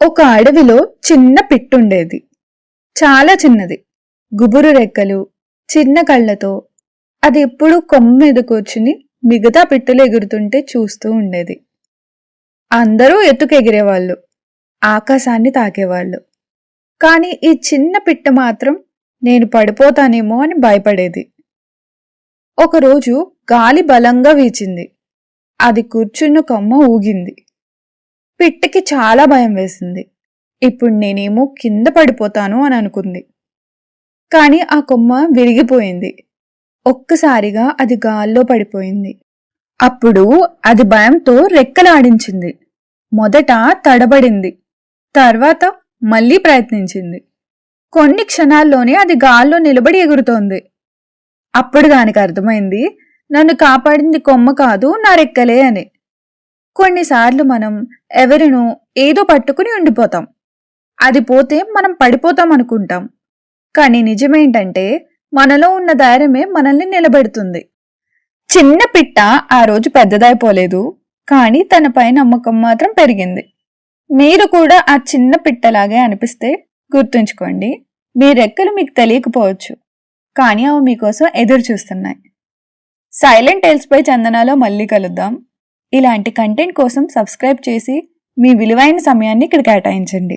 ఒక అడవిలో చిన్న పిట్టుండేది. చాలా చిన్నది. గుబురు రెక్కలు, చిన్న కళ్ళతో అది ఎప్పుడూ కొమ్మ మీద కూర్చుని మిగతా పిట్టులు ఎగురుతుంటే చూస్తూ ఉండేది. అందరూ ఎత్తుకెగిరేవాళ్ళు, ఆకాశాన్ని తాకేవాళ్ళు. కాని ఈ చిన్న పిట్ట మాత్రం నేను పడిపోతానేమో అని భయపడేది. ఒకరోజు గాలి బలంగా వీచింది. అది కూర్చున్న కొమ్మ ఊగింది. పిట్టకి చాలా భయం వేసింది. ఇప్పుడు నేనేమో కింద పడిపోతాను అని అనుకుంది. కాని ఆ కొమ్మ విరిగిపోయింది. ఒక్కసారిగా అది గాల్లో పడిపోయింది. అప్పుడు అది భయంతో రెక్కలాడించింది. మొదట తడబడింది, తర్వాత మళ్ళీ ప్రయత్నించింది. కొన్ని క్షణాల్లోనే అది గాల్లో నిలబడి ఎగురుతోంది. అప్పుడు దానికి అర్థమైంది, నన్ను కాపాడింది కొమ్మ కాదు, నా రెక్కలే అని. కొన్నిసార్లు మనం ఎవరినో ఏదో పట్టుకుని ఉండిపోతాం. అది పోతే మనం పడిపోతాం అనుకుంటాం. కానీ నిజమేంటంటే మనలో ఉన్న ధైర్యమే మనల్ని నిలబెడుతుంది. చిన్న పిట్ట ఆ రోజు పెద్దదైపోలేదు, కానీ తనపై నమ్మకం మాత్రం పెరిగింది. మీరు కూడా ఆ చిన్న పిట్టలాగే అనిపిస్తే గుర్తుంచుకోండి, మీ రెక్కలు మీకు తెలియకపోవచ్చు, కానీ అవి మీకోసం ఎదురు చూస్తున్నాయి. సైలెంట్ టేల్స్ పై చందనాలో మళ్ళీ కలుద్దాం. ఇలాంటి కంటెంట్ కోసం సబ్స్క్రైబ్ చేసి మీ విలువైన సమయాన్ని ఇక్కడ కేటాయించండి.